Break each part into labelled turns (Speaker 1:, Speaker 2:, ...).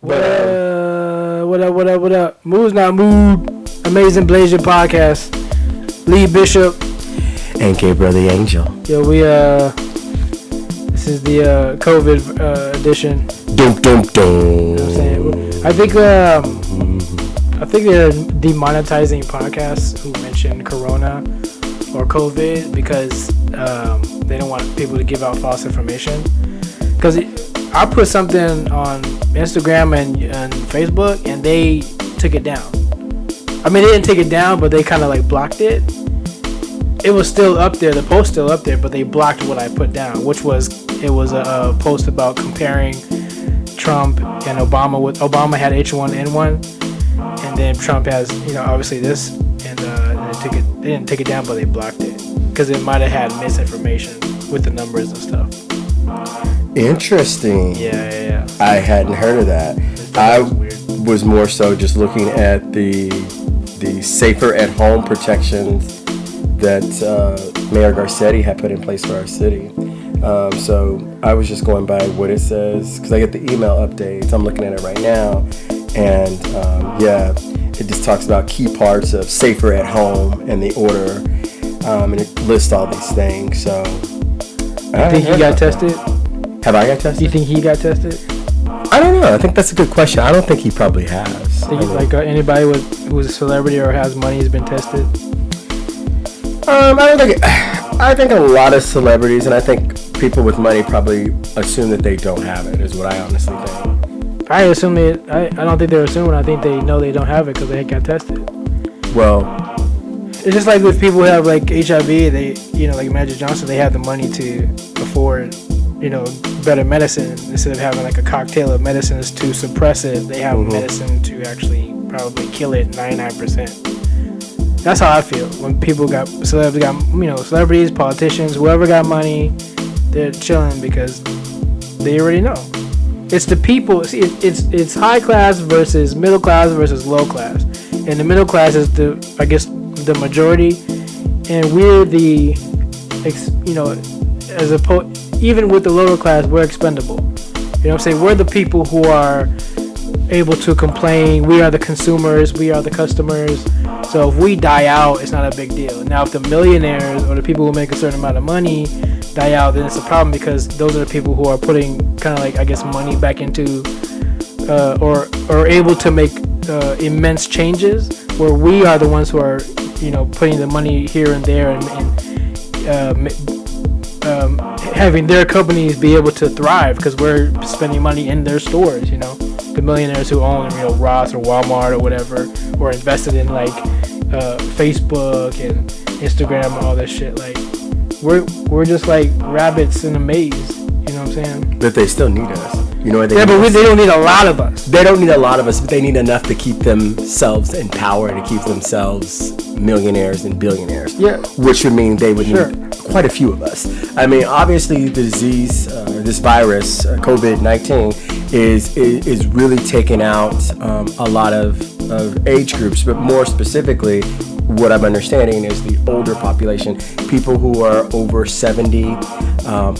Speaker 1: What up? Mood's not mood. AMZN BLSN podcast. LeeBISHOP
Speaker 2: and Gabriel the Angel.
Speaker 1: Yo, this is the COVID edition.
Speaker 2: Dum dum dum.
Speaker 1: You know what I'm saying? I think they're demonetizing podcasts who mention Corona or COVID because they don't want people to give out false information. Because I put something on Instagram and Facebook and they took it down. I mean, they didn't take it down, but they kind of like blocked it. It was still up there, the post still up there, but they blocked what I put down, which was a post about comparing Trump and Obama. Obama had H1N1, and then Trump has, obviously this, and they didn't take it down, but they blocked it because it might have had misinformation with the numbers and stuff.
Speaker 2: Interesting.
Speaker 1: Yeah.
Speaker 2: I hadn't heard of that. I was more so just looking at the safer at home protections that Mayor Garcetti had put in place for our city. So I was just going by what it says because I get the email updates. I'm looking at it right now, and it just talks about key parts of safer at home and the order, and it lists all these things. So
Speaker 1: I think he got tested.
Speaker 2: Have I got tested?
Speaker 1: Do you think he got tested?
Speaker 2: I don't know. I think that's a good question. I don't think he probably has.
Speaker 1: Anybody who's a celebrity or has money has been tested?
Speaker 2: I think a lot of celebrities, and I think people with money probably assume that they don't have it, is what I honestly think.
Speaker 1: I assume I don't think they're assuming. I think they know they don't have it because they got tested.
Speaker 2: Well,
Speaker 1: it's just like with people who have like HIV, they, like Magic Johnson, they have the money to afford, better medicine. Instead of having like a cocktail of medicines to suppress it, they have medicine to actually probably kill it 99%. That's how I feel when people celebrities, politicians, whoever got money, they're chilling because they already know. It's the people. See, it's high class versus middle class versus low class, and the middle class is the majority, and we're even with the lower class, we're expendable. You know what I'm saying? We're the people who are able to complain. We are the consumers. We are the customers. So if we die out, it's not a big deal. Now, if the millionaires or the people who make a certain amount of money die out, then it's a problem because those are the people who are putting kind of like, money back into or able to make immense changes, where we are the ones who are, putting the money here and there and having their companies be able to thrive because we're spending money in their stores, the millionaires who own, Ross or Walmart or whatever, or invested in like Facebook and Instagram and all this shit. Like we're just like rabbits in a maze, you know what I'm saying?
Speaker 2: But they still need us. They
Speaker 1: don't need a lot of us.
Speaker 2: They don't need a lot of us, but they need enough to keep themselves in power, to keep themselves millionaires and billionaires.
Speaker 1: Yeah.
Speaker 2: Which would mean they would need quite a few of us. I mean, obviously the disease, this virus, COVID-19, is really taking out a lot of age groups, but more specifically, what I'm understanding is the older population, people who are over 70,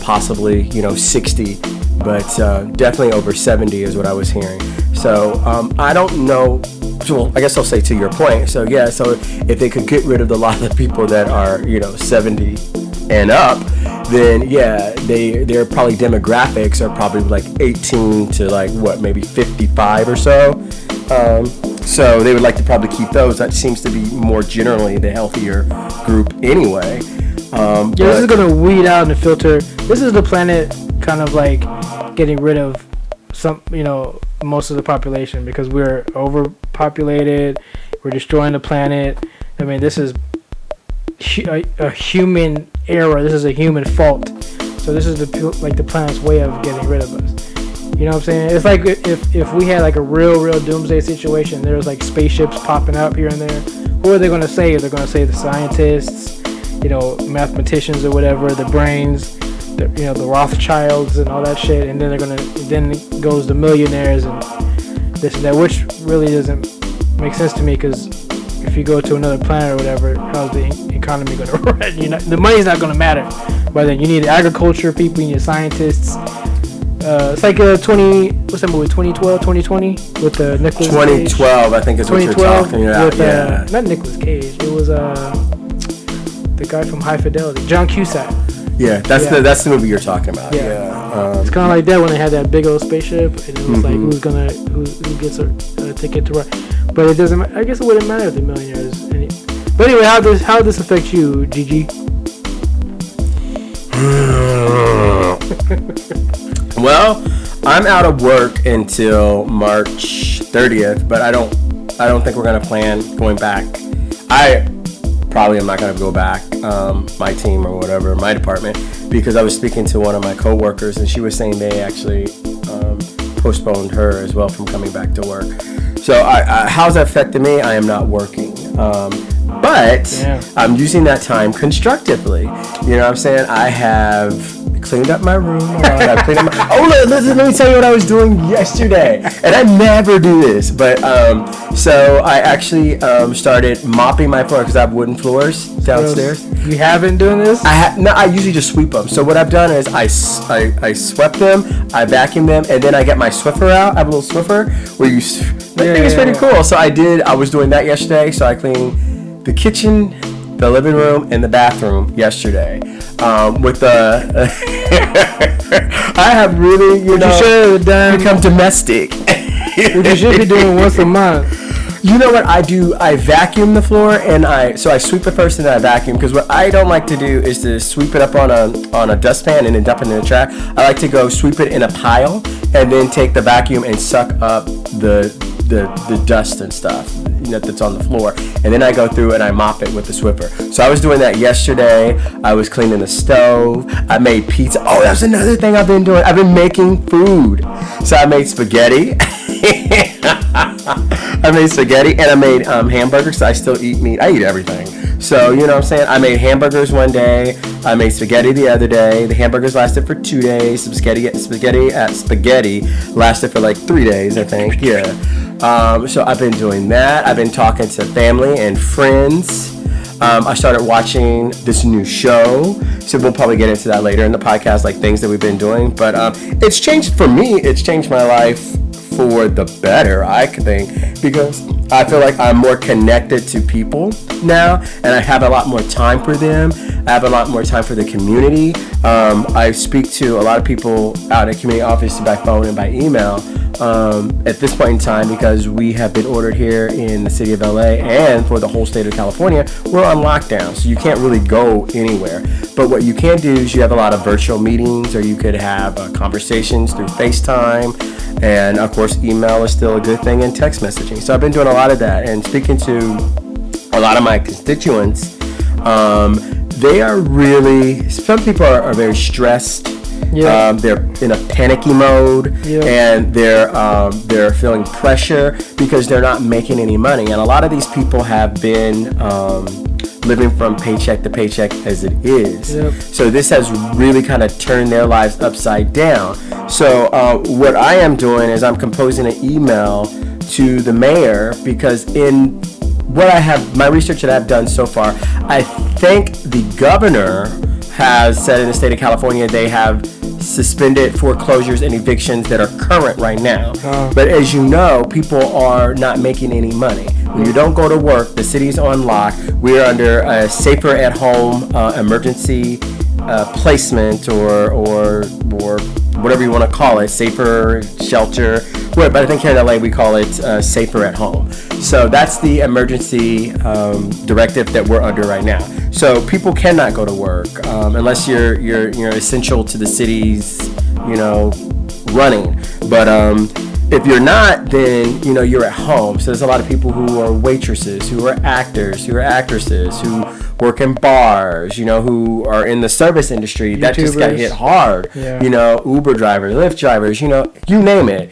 Speaker 2: possibly 60, but definitely over 70 is what I was hearing. So I don't know. Well, I guess I'll say to your point. So if they could get rid of a lot of the people that are 70 and up, then their probably demographics are probably like 18 to maybe 55 or so. So they would like to probably keep those. That seems to be more generally the healthier group anyway.
Speaker 1: This is gonna weed out and filter. This is the planet kind of like getting rid of some, most of the population because we're overpopulated. We're destroying the planet. I mean, this is a human error. This is a human fault. So this is the planet's way of getting rid of us. You know what I'm saying? It's like if we had like a real doomsday situation, there's like spaceships popping up here and there. Who are they going to save? They're going to save the scientists, mathematicians or whatever, the brains, the Rothschilds and all that shit. And then then it goes the millionaires and this and that, which really doesn't make sense to me because if you go to another planet or whatever, how's the economy going to run? The money's not going to matter. But then you need agriculture people, you need scientists. It's like a 20. What's that movie? 2012, 2020 with the Nicolas Cage.
Speaker 2: 2012, I think is what you're talking about.
Speaker 1: With, not Nicolas Cage. It was the guy from High Fidelity, John Cusack.
Speaker 2: Yeah, that's the movie you're talking about. Yeah.
Speaker 1: It's kind of like that when they had that big old spaceship, and it was like who gets a ticket to ride. But it doesn't. I guess it wouldn't matter if the millionaires. But anyway, how this affect you, Gigi?
Speaker 2: Well, I'm out of work until March 30th, but I don't think we're gonna plan going back. I probably am not gonna go back, my team or whatever, my department, because I was speaking to one of my coworkers and she was saying they actually postponed her as well from coming back to work. So how's that affected me? I am not working. But I'm using that time constructively. You know what I'm saying? I have cleaned up my room. Let me tell you what I was doing yesterday. And I never do this. But so I actually started mopping my floor because I have wooden floors downstairs.
Speaker 1: You have been doing this?
Speaker 2: I usually just sweep them. So what I've done is I swept them, I vacuumed them, and then I get my Swiffer out. I have a little Swiffer where you... I think it's pretty cool. So I was doing that yesterday. So I cleaned the kitchen, the living room, and the bathroom yesterday. With the... I have really, become domestic.
Speaker 1: Which you should be doing once a month.
Speaker 2: You know what I do? I vacuum the floor, and I sweep it first and then I vacuum, because what I don't like to do is to sweep it up on a dustpan and then dump it in the trash. I like to go sweep it in a pile and then take the vacuum and suck up the dust and stuff that's on the floor, and then I go through and I mop it with the Swiffer. So I was doing that yesterday. I was cleaning the stove. I made pizza. Oh, that's another thing I've been doing. I've been making food. So I made spaghetti. I made spaghetti and I made hamburgers. So I still eat meat. I eat everything. So, you know what I'm saying? I made hamburgers one day. I made spaghetti the other day. The hamburgers lasted for 2 days. Some spaghetti lasted for like 3 days, I think. Yeah. So I've been doing that. I've been talking to family and friends. I started watching this new show. So we'll probably get into that later in the podcast, like things that we've been doing. But it's changed for me. It's changed my life for the better, I think, because I feel like I'm more connected to people now, and I have a lot more time for them. I have a lot more time for the community. I speak to a lot of people out at community office by phone and by email at this point in time, because we have been ordered here in the city of LA and for the whole state of California. We're on lockdown, so you can't really go anywhere. But what you can do is you have a lot of virtual meetings, or you could have conversations through FaceTime. And of course, email is still a good thing, and text messaging. So I've been doing a lot of that and speaking to a lot of my constituents. They are really, some people are very stressed. Yeah. They're in a panicky mode, and they're feeling pressure because they're not making any money. And a lot of these people have been living from paycheck to paycheck as it is. Yep. So this has really kind of turned their lives upside down. So what I am doing is I'm composing an email to the mayor, because in what I have, my research that I've done so far, I think the governor has said in the state of California they have suspended foreclosures and evictions that are current right now. But as you know, people are not making any money. When you don't go to work, the city's on lock. We're under a safer at home emergency placement or whatever you want to call it, safer shelter. But I think here in LA we call it safer at home. So that's the emergency directive that we're under right now. So people cannot go to work unless you're essential to the city's running. But if you're not, then you're at home. So there's a lot of people who are waitresses, who are actors, who are actresses, who work in bars, who are in the service industry. YouTubers. That just got hit hard. Yeah. Uber drivers, Lyft drivers, you name it.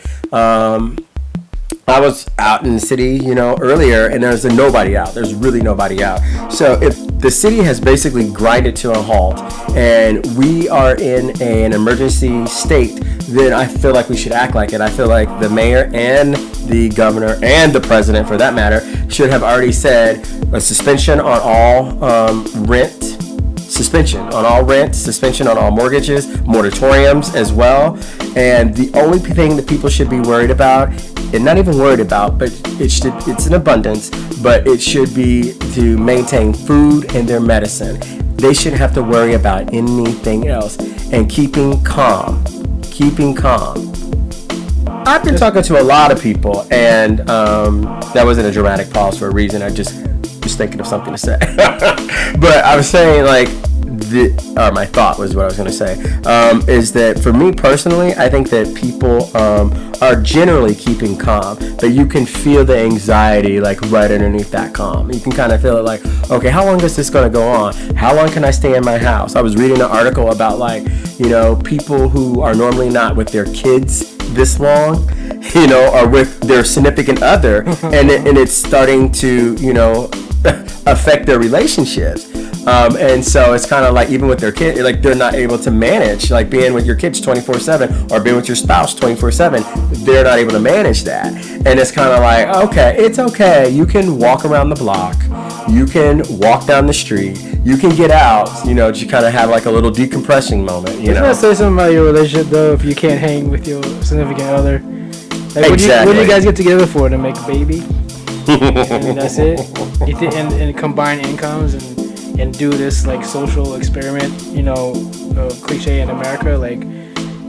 Speaker 2: I was out in the city, earlier, and there's nobody out. There's really nobody out. So if the city has basically grinded to a halt and we are in an emergency state, then I feel like we should act like it. I feel like the mayor and the governor and the president, for that matter, should have already said a suspension on all rent suspension on all rent, suspension on all mortgages, moratoriums as well. And the only thing that people should be worried about, and not even worried about, but it's an abundance, but it should be to maintain food and their medicine. They shouldn't have to worry about anything else. And keeping calm. I've been talking to a lot of people, and that wasn't a dramatic pause for a reason. I just was thinking of something to say. But I was saying, like, my thought was what I was going to say, is that for me personally, I think that people are generally keeping calm, but you can feel the anxiety like right underneath that calm. You can kind of feel it like, okay, how long is this going to go on? How long can I stay in my house? I was reading an article about, like, you know, people who are normally not with their kids this long, you know, are with their significant other, and it's starting to, you know, affect their relationships. And so it's kind of like, even with their kid, like, they're not able to manage, like, being with your kids 24/7 or being with your spouse 24/7. They're not able to manage that. And it's kind of like, okay, it's okay. You can walk around the block. You can walk down the street. You can get out, you know, to kind of have like a little decompressing moment, you know.
Speaker 1: Doesn't that say something about your relationship, though, if you can't hang with your significant other? Like,
Speaker 2: Exactly.
Speaker 1: What do you guys get together for? To make a baby? I mean, that's it? And combine incomes and do this, like, social experiment, you know, cliche in America? Like,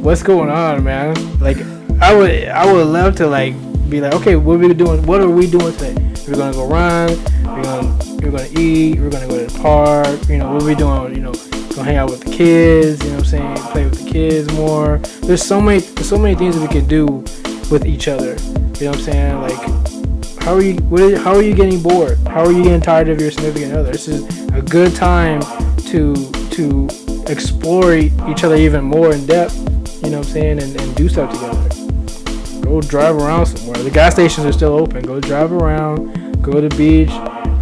Speaker 1: what's going on, man? Like, I would love to, like, be like, okay, what are we doing today? We're gonna go run, we're gonna eat, we're gonna go to the park, you know, what are we doing? You know, gonna hang out with the kids, you know what I'm saying, play with the kids more. There's so many things that we could do with each other, you know what I'm saying? Like, how are you getting bored? How are you getting tired of your significant other? This is a good time to explore each other even more in depth, you know what I'm saying, and do stuff together. Go drive around somewhere. The gas stations are still open. Go drive around, go to the beach,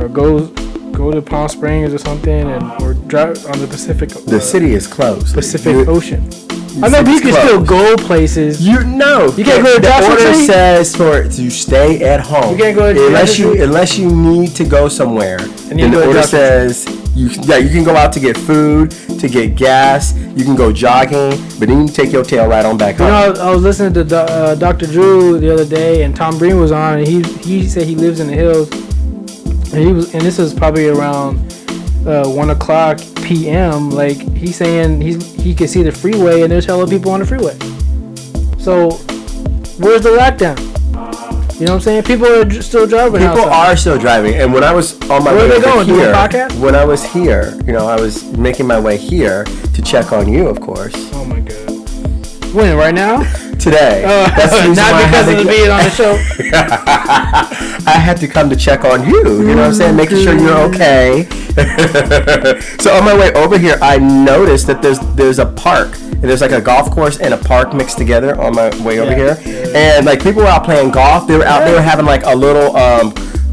Speaker 1: or go to Palm Springs or something, or drive on the Pacific.
Speaker 2: The city is closed.
Speaker 1: Pacific Ocean. I know, but you can still go places.
Speaker 2: You can't go to
Speaker 1: the
Speaker 2: order says to stay at home.
Speaker 1: You can't go to
Speaker 2: unless you need to go somewhere. And the order says you can go out to get food, to get gas. You can go jogging, but then you can take your tail right on back home.
Speaker 1: You know, I was listening to Dr. Drew the other day, and Tom Green was on, and he said he lives in the hills, and this was probably around 1:00 p.m. Like, he's saying he can see the freeway, and there's hella people on the freeway. So where's the lockdown? You know what I'm saying? People are still driving.
Speaker 2: People are still driving. And when I was on my way over here, when I was here, you know, I was making my way here to check on you, of course.
Speaker 1: Oh my God. When? Right now?
Speaker 2: Today.
Speaker 1: That's not because of being on the show.
Speaker 2: I had to come to check on you. You know what I'm saying? Making sure you're okay. So on my way over here, I noticed that there's a park. And there's like a golf course and a park mixed together on my way over here. And like, people were out playing golf. They were out. They were having like a little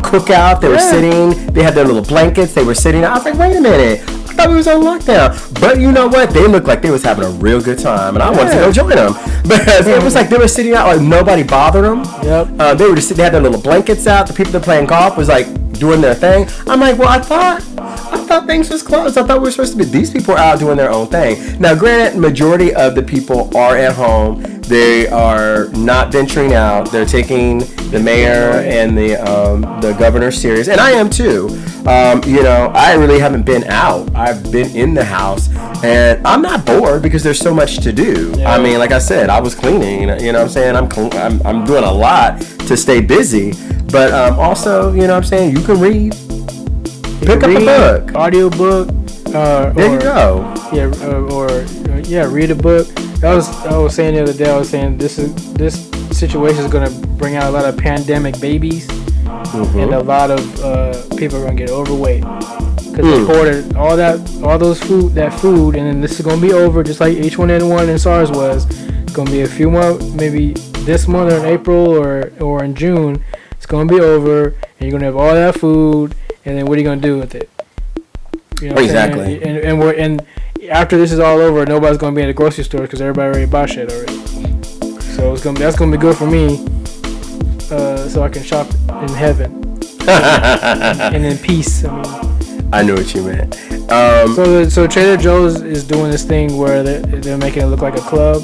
Speaker 2: cookout. They were sitting. They had their little blankets. They were sitting. I was like, wait a minute. I thought we was on lockdown. But you know what? They looked like they was having a real good time, and I wanted to go join them. Because it was like they were sitting out, like nobody bothered them.
Speaker 1: Yep.
Speaker 2: They were just sitting. They had their little blankets out. The people that playing golf was like doing their thing. I'm like, well, I thought things was closed. I thought we were supposed to be. These people are out doing their own thing. Now, granted, majority of the people are at home. They are not venturing out. They're taking the mayor and the governor serious, and I am too. You know, I really haven't been out. I've been in the house, and I'm not bored because there's so much to do. Yeah. I mean, like I said, I was cleaning. You know what I'm saying? I'm doing a lot to stay busy, but also, you know what I'm saying, you can read. Pick up a book,
Speaker 1: audio book.
Speaker 2: There you go.
Speaker 1: Yeah, read a book. I was saying the other day. I was saying this situation is going to bring out a lot of pandemic babies, and a lot of people are going to get overweight because they hoarded all those food, and then this is going to be over, just like H1N1 and SARS was. It's going to be a few more, maybe this month or in April or in June. It's going to be over, and you're going to have all that food. And then what are you gonna do with it? You know
Speaker 2: exactly.
Speaker 1: And after this is all over, nobody's gonna be in the grocery store because everybody already bought shit already. So that's gonna be good for me, so I can shop in heaven and in peace. I mean,
Speaker 2: I knew what you meant.
Speaker 1: So Trader Joe's is doing this thing where they're making it look like a club.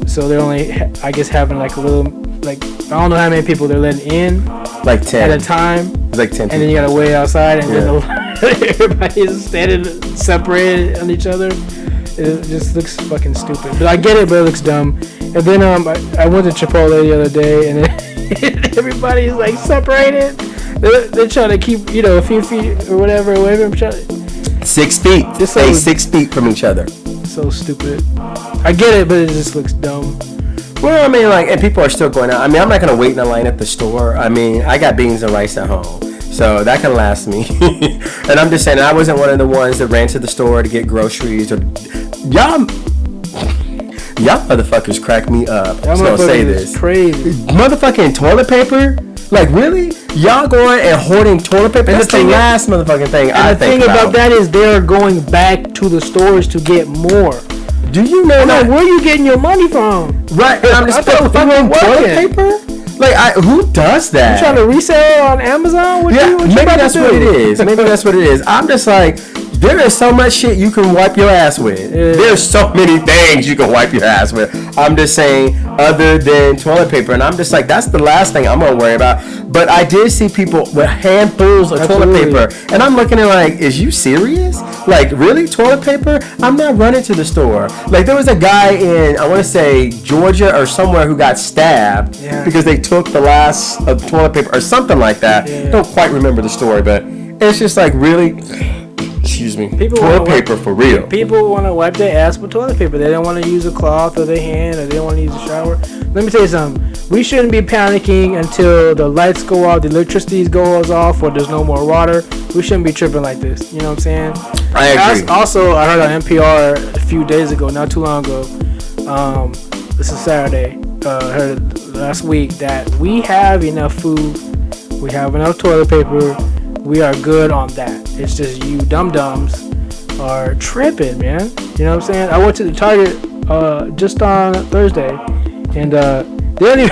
Speaker 1: So they're only, I guess, having like a little, like, I don't know how many people they're letting in.
Speaker 2: Like 10.
Speaker 1: At a time.
Speaker 2: It's like 10
Speaker 1: And then you gotta wait outside, and then everybody is standing separated on each other. It just looks fucking stupid. But I get it, but it looks dumb. And then I went to Chipotle the other day, and then everybody's like separated. They're trying to keep, a few feet or whatever away from each other.
Speaker 2: 6 feet. Stay 6 feet from each other.
Speaker 1: So stupid. I get it, but it just looks dumb.
Speaker 2: Well, I mean, like, and people are still going out. I mean, I'm not going to wait in a line at the store. I mean, I got beans and rice at home, so that can last me. And I'm just saying, I wasn't one of the ones that ran to the store to get groceries. Or y'all motherfuckers crack me up. I'm going to say this.
Speaker 1: Crazy.
Speaker 2: Motherfucking toilet paper? Like, really? Y'all going and hoarding toilet paper? That's the last motherfucking thing I think about.
Speaker 1: And the thing about that is they're going back to the stores to get more.
Speaker 2: Do you know that?
Speaker 1: Where are you getting your money from?
Speaker 2: Right, and I'm just fucking toilet paper? Like, who does that?
Speaker 1: You trying to resell on Amazon?
Speaker 2: Maybe that's what it is. Maybe that's what it is. I'm just like, there is so much shit you can wipe your ass with. Yeah. There's so many things you can wipe your ass with. I'm just saying, other than toilet paper. And I'm just like, that's the last thing I'm going to worry about. But I did see people with handfuls of toilet paper. And I'm looking at like, is you serious? Like, really? Toilet paper? I'm not running to the store. Like, there was a guy in, I want to say, Georgia or somewhere who got stabbed because they took the last of toilet paper or something like that. Yeah. Don't quite remember the story, but it's just like, really... Excuse me. Toilet paper for real.
Speaker 1: People want to wipe their ass with toilet paper. They don't want to use a cloth or their hand, or they don't want to use a shower. Let me tell you something. We shouldn't be panicking until the lights go off, the electricity goes off, or there's no more water. We shouldn't be tripping like this. You know what I'm saying?
Speaker 2: I agree.
Speaker 1: Also, I heard on NPR a few days ago, not too long ago. This is Saturday. I heard last week that we have enough food. We have enough toilet paper. We are good on that. It's just you dum-dums are tripping, man. You know what I'm saying? I went to the Target just on Thursday, and they don't even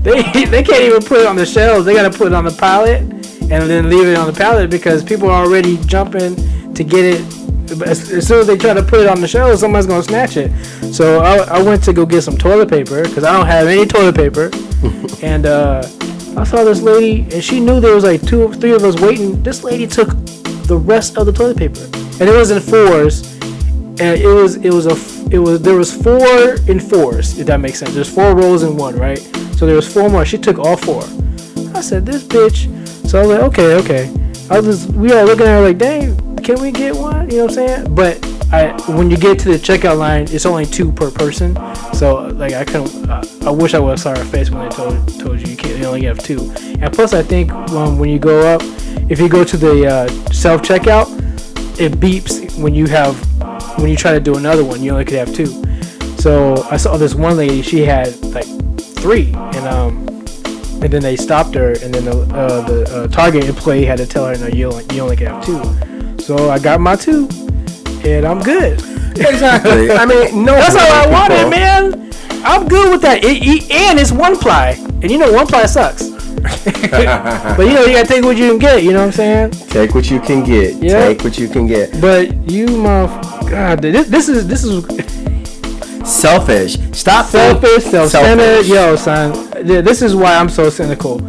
Speaker 1: they can't even put it on the shelves. They gotta put it on the pallet and then leave it on the pallet because people are already jumping to get it. As soon as they try to put it on the shelves, somebody's gonna snatch it. So I went to go get some toilet paper because I don't have any toilet paper, and I saw this lady, and she knew there was like 2 or 3 of us waiting. This lady took the rest of the toilet paper, and it was in 4s, and there was 4 in 4s, if that makes sense. There's 4 rolls in one, right? So there was 4 more. She took all 4. I said, this bitch. So I was like, okay. We are looking at her like, dang, can we get one? You know what I'm saying? But when you get to the checkout line, it's only 2 per person. So like I wish I would have saw her face when they told you you only have 2. And plus, I think when you go up, if you go to the self checkout, it beeps when you try to do another one. You only could have 2. So I saw this one lady, she had like 3, and then they stopped her, and then the Target employee had to tell her, no, you only can have 2. So I got my 2, and I'm good.
Speaker 2: Exactly. I mean, no.
Speaker 1: That's all I wanted, man. I'm good with that. And it's 1-ply, and 1-ply sucks. But you gotta take what you can get. You know what I'm saying?
Speaker 2: Take what you can get. Yeah. Take what you can get.
Speaker 1: But God, this is
Speaker 2: selfish. Stop.
Speaker 1: Selfish, self-centered. Yo, son, this is why I'm so cynical.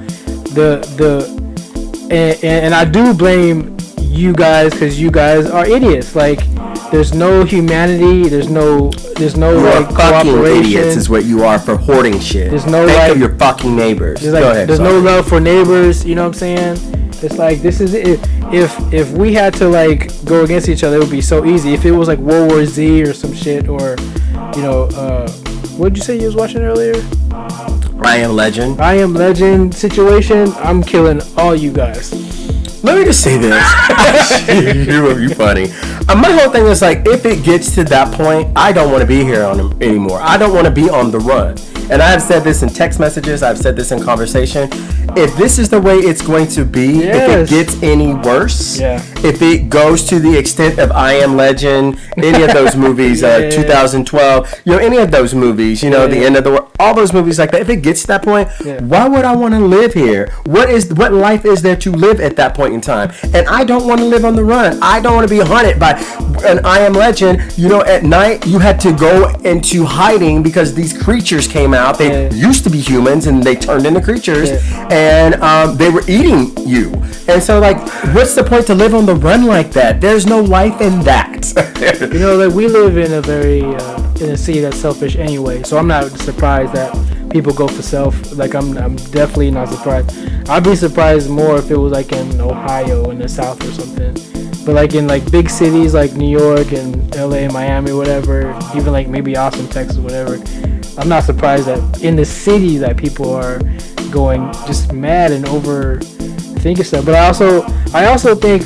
Speaker 1: And I do blame you guys because you guys are idiots. Like, there's no humanity. There's no like cooperation.
Speaker 2: Idiots is what you are for hoarding shit.
Speaker 1: There's no
Speaker 2: think of your fucking neighbors.
Speaker 1: Go ahead. There's no love for neighbors. You know what I'm saying? It's like, this is it. If we had to like go against each other, it would be so easy. If it was like World War Z or some shit, or what did you say you was watching earlier?
Speaker 2: I Am Legend
Speaker 1: situation. I'm killing all you guys.
Speaker 2: Let me just say this. You funny. My whole thing is like, if it gets to that point, I don't want to be here anymore. I don't want to be on the run. and I've said this in text messages, I've said this in conversation, if this is the way it's going to be, if it gets any worse, if it goes to the extent of I Am Legend, any of those movies, 2012, any of those movies, The End of the World, all those movies like that, if it gets to that point, why would I want to live here? What life is there to live at that point in time? And I don't want to live on the run. I don't want to be haunted by an I Am Legend. At night, you had to go into hiding because these creatures came out. They used to be humans and they turned into creatures, and they were eating you. And so, what's the point to live on the run like that? There's no life in that.
Speaker 1: We live in a very in a city that's selfish anyway. So I'm not surprised that people go for self. I'm definitely not surprised. I'd be surprised more if it was in Ohio in the South or something. But in big cities like New York and LA, Miami, whatever, even maybe Austin, Texas, whatever, I'm not surprised that in the city that people are going just mad and overthinking stuff. But I also think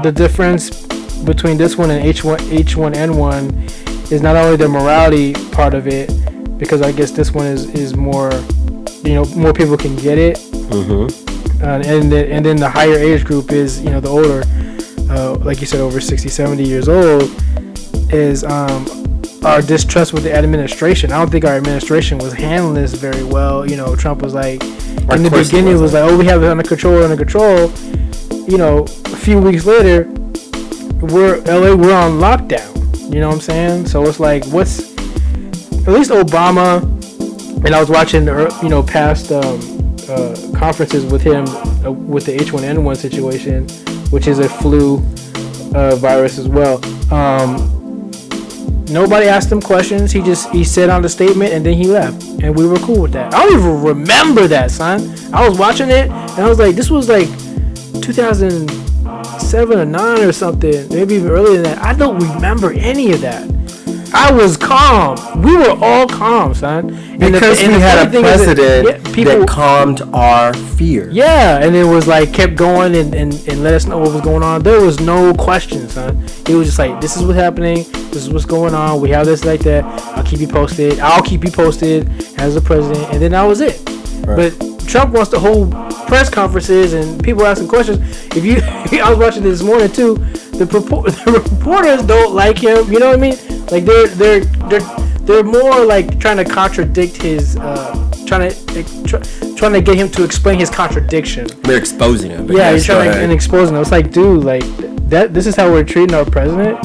Speaker 1: the difference between this one and H1N1 is not only the morality part of it, because I guess this one is more, more people can get it. And then the higher age group is, the older, like you said, over 60, 70 years old, is our distrust with the administration. I don't think our administration was handling this very well. Trump was in the beginning was we have it under control. A few weeks later, we're on lockdown. You know what I'm saying? So it's at least Obama, and I was watching, past conferences with him with the H1N1 situation, which is a flu virus as well. Nobody asked him questions. He said on the statement and then he left, and we were cool with that. I don't even remember that, son. I was watching it and I was this was 2007 or 9 or something, maybe even earlier than that. I don't remember any of that. I was calm. We were all calm, son.
Speaker 2: Because we had a president that calmed our fear.
Speaker 1: Yeah, and it was kept going and let us know what was going on. There was no question, son. It was just this is what's happening. This is what's going on. We have this like that. I'll keep you posted as the president. And then that was it. Right. But Trump wants to hold press conferences and people asking questions. I was watching this morning too. The reporters don't like him. You know what I mean? They're more trying to contradict his, trying to get him to explain his contradiction.
Speaker 2: They're exposing him.
Speaker 1: Yeah, you're trying to exposing him. It's dude, this is how we're treating our president.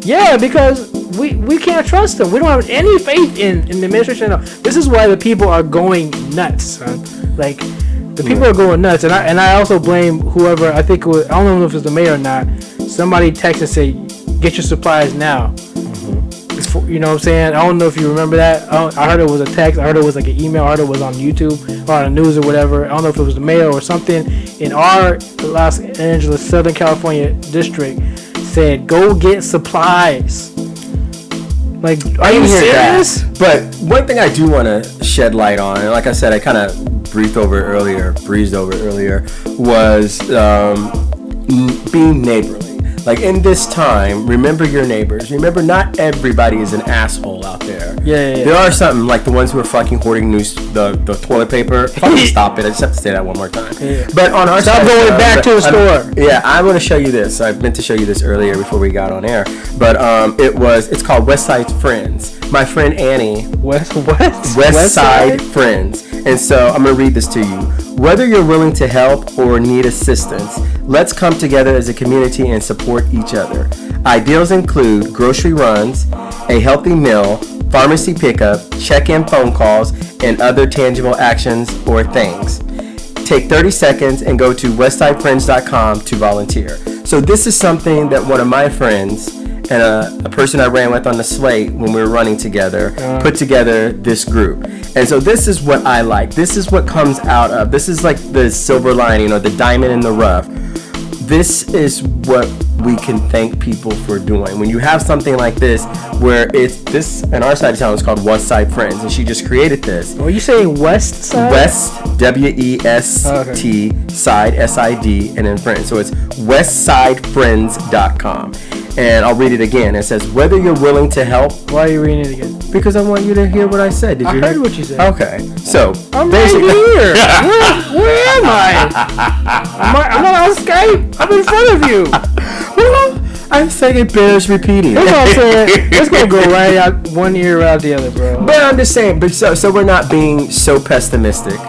Speaker 1: Yeah, because we can't trust him. We don't have any faith in the administration. This is why the people are going nuts, son. The people are going nuts, and I also blame whoever. I think I don't know if it's the mayor or not. Somebody texted and say, "Get your supplies now." You know what I'm saying? I don't know if you remember that. I heard it was a text. I heard it was an email. I heard it was on YouTube or on the news or whatever. I don't know if it was the mayor or something in our Los Angeles, Southern California district said, "Go get supplies." Are you serious?
Speaker 2: But one thing I do want to shed light on, and like I said, I kind of breezed over it earlier, was being neighborly. In this time, remember your neighbors. Remember, not everybody is an asshole out there.
Speaker 1: Yeah.
Speaker 2: There are some, the ones who are fucking hoarding the toilet paper. Stop it. I just have to say that one more time.
Speaker 1: Yeah.
Speaker 2: But on our
Speaker 1: Stop going back to the store.
Speaker 2: I'm going to show you this. I meant to show you this earlier before we got on air. But it's called West Side Friends. My friend Annie.
Speaker 1: West
Speaker 2: Side Friends. And so I'm going to read this to you. Whether you're willing to help or need assistance, let's come together as a community and support each other. Ideals include grocery runs, a healthy meal, pharmacy pickup, check-in phone calls, and other tangible actions or things. Take 30 seconds and go to westsidefriends.com to volunteer. So this is something that one of my friends and a person I ran with on the slate when we were running together put together this group. And so this is what I like. This is what comes out of. This is the silver lining or the diamond in the rough. This is what we can thank people for doing. When you have something like this, where it's this, and our side of town is called West Side Friends, and she just created this.
Speaker 1: Are you saying West Side?
Speaker 2: West, W-E-S-T, Side, S-I-D, and then Friends. So it's westsidefriends.com. and I'll read it again. It says, whether you're willing to help.
Speaker 1: Why are you reading it again?
Speaker 2: Because I want you to hear what I said. Did you
Speaker 1: heard what you said.
Speaker 2: Okay. So,
Speaker 1: I'm right here. Where am I? I'm not on Skype. I'm in front of you.
Speaker 2: Well, I'm saying it bears repeating.
Speaker 1: That's what I'm saying. It's going to go right out one ear out the other, bro.
Speaker 2: But I'm just saying, so we're not being so pessimistic.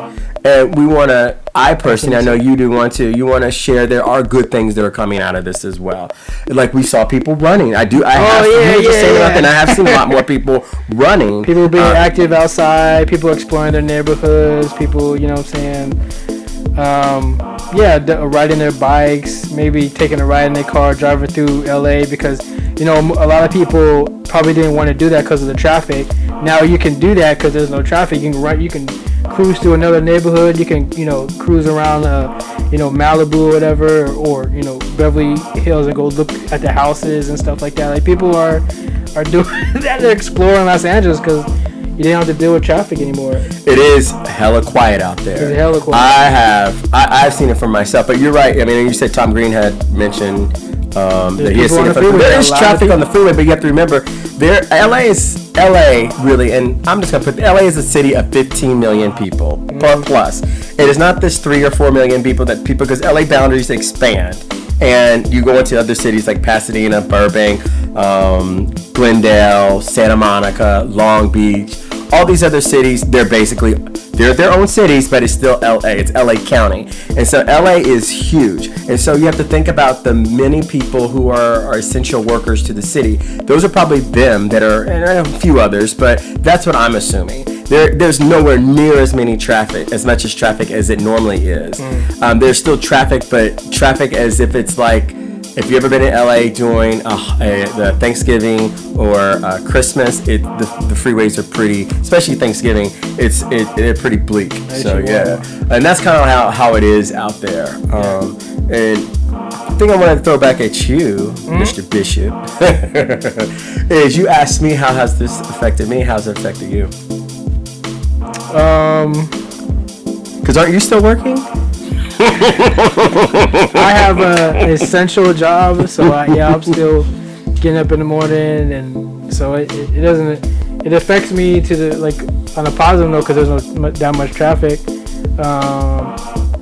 Speaker 2: We want to, I personally, I know you do want to, you want to share there are good things that are coming out of this as well. Like we saw people running. I have seen a lot more people running.
Speaker 1: People being active outside, people exploring their neighborhoods, people, you know what I'm saying, riding their bikes, maybe taking a ride in their car, driving through LA because, you know, a lot of people probably didn't want to do that because of the traffic. Now you can do that because there's no traffic. You can cruise to another neighborhood. You can, you know, cruise around, Malibu or whatever, or, you know, Beverly Hills and go look at the houses and stuff like that. Like people are doing that. They're exploring Los Angeles because you didn't have to deal with traffic anymore.
Speaker 2: It is hella quiet out there.
Speaker 1: It's hella quiet.
Speaker 2: I've seen it for myself, but you're right. I mean, you said Tom Green had mentioned that he has seen it. There is traffic on the freeway, but you have to remember, LA is LA really, and I'm just gonna put LA is a city of 15 million people plus. It is not this 3 or 4 million people because LA boundaries expand, and you go into other cities like Pasadena, Burbank, Glendale, Santa Monica, Long Beach. All these other cities, they're their own cities, but it's still LA. It's LA County. And so LA is huge. And so you have to think about the many people who are essential workers to the city. Those are probably them that are, and a few others, but that's what I'm assuming. There's nowhere near as much traffic as it normally is. There's still traffic, but traffic as if it's like, if you've ever been in LA during the Thanksgiving or Christmas, the freeways are pretty, especially Thanksgiving, they're pretty bleak. So yeah, and that's kind of how it is out there. And the thing I want to throw back at you, Mr. Bishop, is you asked me how has this affected me? How's it affected you? Because aren't you still working?
Speaker 1: I have an essential job, so I'm still getting up in the morning, and so it affects me to the, like, on a positive note, because there's no that much traffic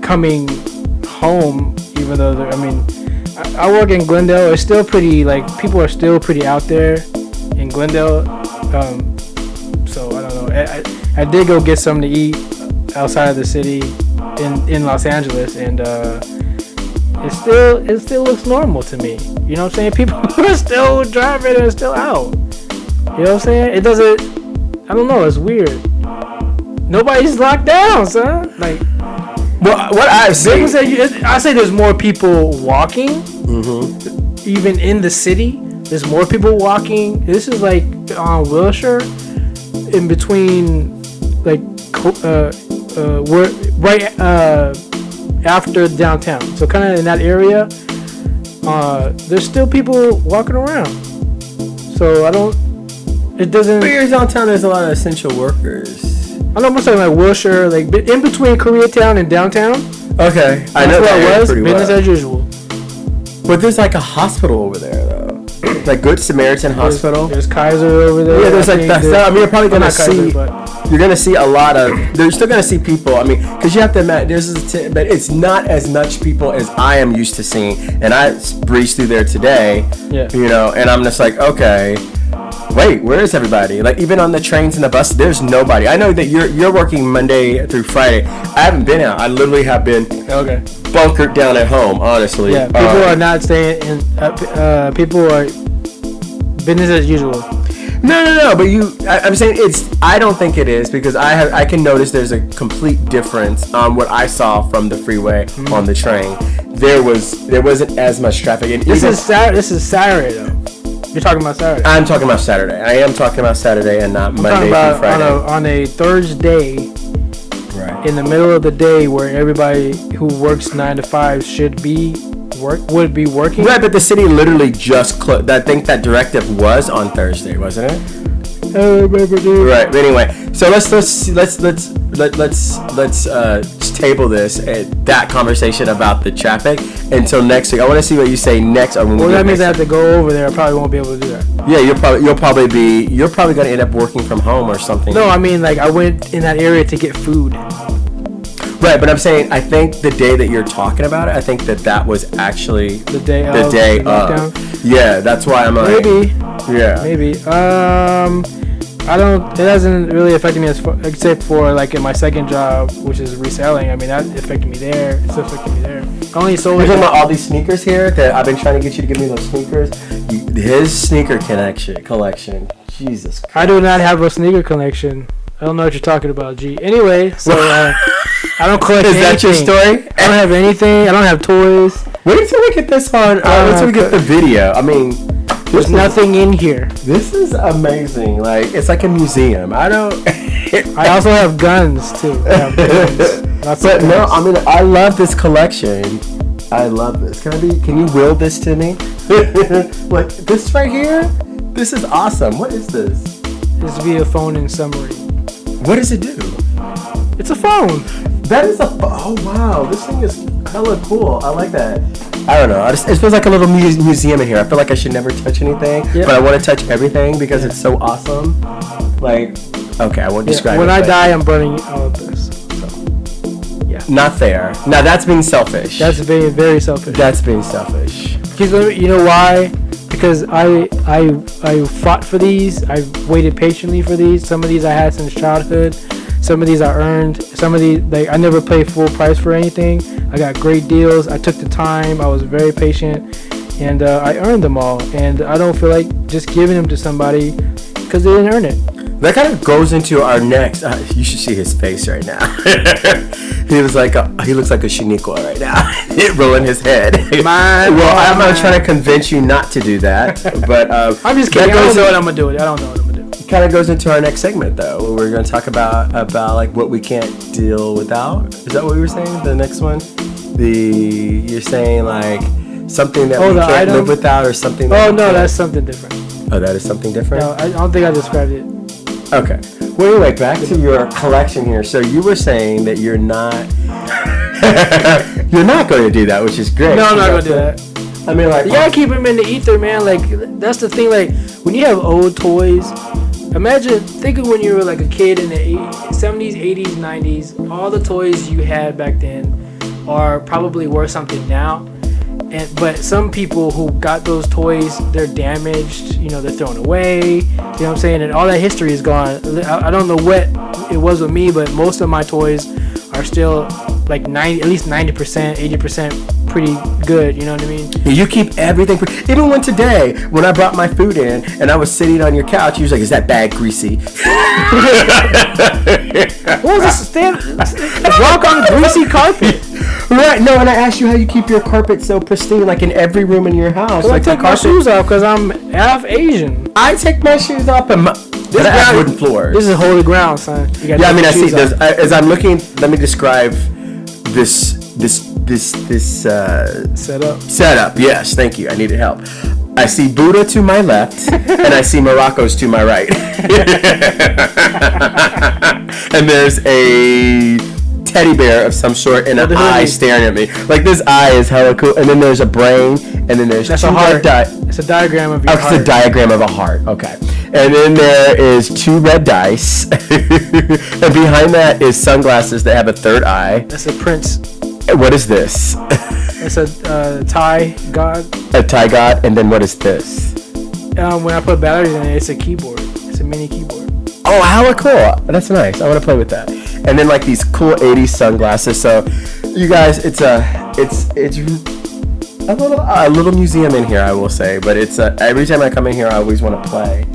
Speaker 1: coming home. Even though I work in Glendale, it's still pretty, like, people are still pretty out there in Glendale. So I don't know. I did go get something to eat outside of the city in Los Angeles, and it still looks normal to me. You know what I'm saying? People are still driving and still out. You know what I'm saying? It doesn't. I don't know. It's weird. Nobody's locked down, son. Like,
Speaker 2: well, what I've seen,
Speaker 1: I say there's more people walking. Even in the city, there's more people walking. This is like on Wilshire, in between, like, we're right after downtown. So kind of in that area, there's still people walking around. So it doesn't.
Speaker 2: But here downtown, there's a lot of essential workers.
Speaker 1: I know I'm talking like Wilshire, like in between Koreatown and downtown.
Speaker 2: Okay,
Speaker 1: I know where it was. Business as usual.
Speaker 2: But there's like a hospital over there, though. Like Good Samaritan Hospital.
Speaker 1: There's Kaiser over there.
Speaker 2: Yeah, there's like that. I mean, you're probably gonna see. You're gonna see a lot of. You're still gonna see people. I mean, because you have to imagine. But it's not as much people as I am used to seeing. And I breezed through there today.
Speaker 1: Yeah.
Speaker 2: You know, and I'm just like, okay. Wait, where is everybody? Like, even on the trains and the bus, there's nobody. I know that you're working Monday through Friday. I haven't been out. I literally have been bunkered down at home, honestly.
Speaker 1: Yeah, people are not staying in. People are business as usual.
Speaker 2: No. But I'm saying I don't think it is, because I can notice there's a complete difference on what I saw from the freeway on the train. There wasn't as much traffic. And
Speaker 1: this is Saturday though. You're talking about Saturday.
Speaker 2: I'm talking about Saturday. I am talking about Saturday and not Monday through Friday.
Speaker 1: On a Thursday, right, in the middle of the day, where everybody who works 9 to 5 would be working.
Speaker 2: Right, but the city literally just closed. I think that directive was on Thursday, wasn't it?
Speaker 1: I remember, dude.
Speaker 2: Right. But anyway, so let's just table this that conversation about the traffic until next week. I want to see what you say next. Well,
Speaker 1: that means I have to go over there. I probably won't be able to do that.
Speaker 2: Yeah, you're probably going to end up working from home or something.
Speaker 1: No, I mean, like, I went in that area to get food.
Speaker 2: Right, but I'm saying, I think the day that you're talking about it, I think that was actually
Speaker 1: the day of.
Speaker 2: Yeah, that's why I'm like,
Speaker 1: maybe.
Speaker 2: Yeah.
Speaker 1: Maybe. It hasn't really affected me except for like in my second job, which is reselling. I mean, that affected me there. It's affected me there. Only sold.
Speaker 2: You're talking about all these sneakers here that I've been trying to get you to give me those sneakers. His sneaker collection. Jesus Christ.
Speaker 1: I do not have a sneaker collection. I don't know what you're talking about, G. Anyway, so I don't collect anything.
Speaker 2: Is that your story?
Speaker 1: I don't have anything. I don't have toys.
Speaker 2: Wait until we get this on. Wait until we get the video. I mean,
Speaker 1: there's nothing in here.
Speaker 2: This is amazing. Like, it's like a museum. I
Speaker 1: also have guns too. I have guns.
Speaker 2: But no, I mean, I love this collection. I love this. Can you will this to me? Like this right here? This is awesome. What is this?
Speaker 1: This will be a phone in summary.
Speaker 2: What does it do?
Speaker 1: It's a phone.
Speaker 2: That is oh wow, this thing is hella cool. I like that. I don't know. It feels like a little museum in here. I feel like I should never touch anything, but I want to touch everything because it's so awesome. Like, okay, I won't describe it.
Speaker 1: When I die, I'm burning all of this. So, yeah.
Speaker 2: Not fair. Now that's being selfish.
Speaker 1: That's being very selfish.
Speaker 2: That's being selfish.
Speaker 1: Because you know why? Because I fought for these. I waited patiently for these. Some of these I had since childhood. Some of these I earned. Some of these, like, I never paid full price for anything. I got great deals. I took the time. I was very patient, and I earned them all. And I don't feel like just giving them to somebody because they didn't earn it.
Speaker 2: That kind of goes into our next. You should see his face right now. He looks like a Shaniqua right now, rolling his head. I'm not trying to convince you not to do that, but
Speaker 1: I'm just kidding. I don't know what I'm gonna do. I don't know what I'm gonna do.
Speaker 2: It kind of goes into our next segment, though, where we're gonna talk about like what we can't deal without. Is that what we were saying? The next one, you're saying like something that we can't live without, or something.
Speaker 1: That's something different.
Speaker 2: Oh, that is something different.
Speaker 1: No, I don't think I described it.
Speaker 2: Okay. Well, anyway, back to your collection here. So you were saying that you're not going to do that, which is great.
Speaker 1: No, I'm not going to do that.
Speaker 2: I mean, like,
Speaker 1: you gotta keep them in the ether, man. Like, that's the thing. Like, when you have old toys, think of when you were like a kid in the 70s, 80s, 90s. All the toys you had back then are probably worth something now. But some people who got those toys, they're damaged, they're thrown away, you know what I'm saying? And all that history is gone. I don't know what it was with me, but most of my toys are still like at least 90%, 80% pretty good, you know what I mean?
Speaker 2: You keep everything, even when I brought my food in and I was sitting on your couch, you was like, is that bag greasy?
Speaker 1: What was this? Walk on greasy carpet.
Speaker 2: Right, no, and I asked you how you keep your carpet so pristine, like in every room in your house.
Speaker 1: Well,
Speaker 2: like
Speaker 1: I take my shoes off because I'm half Asian.
Speaker 2: I take my shoes off and I have wooden floors.
Speaker 1: This is holy ground, son.
Speaker 2: Yeah, I mean, I see this. As I'm looking, let me describe this setup. Yes, thank you. I needed help. I see Buddha to my left, and I see Morocco's to my right. And there's a teddy bear of some sort and an eye staring at me. Like, this eye is hella cool. And then there's a brain, and then there's
Speaker 1: a heart. It's a diagram of your heart.
Speaker 2: It's a diagram of a heart. Okay. And then there is 2 red dice. And behind that is sunglasses that have a third eye.
Speaker 1: That's a prince.
Speaker 2: What is this?
Speaker 1: It's a Thai god.
Speaker 2: A Thai god. And then what is this?
Speaker 1: When I put batteries in it, it's a keyboard. It's a mini keyboard.
Speaker 2: Oh, hella cool. That's nice. I want to play with that. And then like these cool 80s sunglasses. So you guys, it's a little museum in here, I will say, but it's every time I come in here I always want to play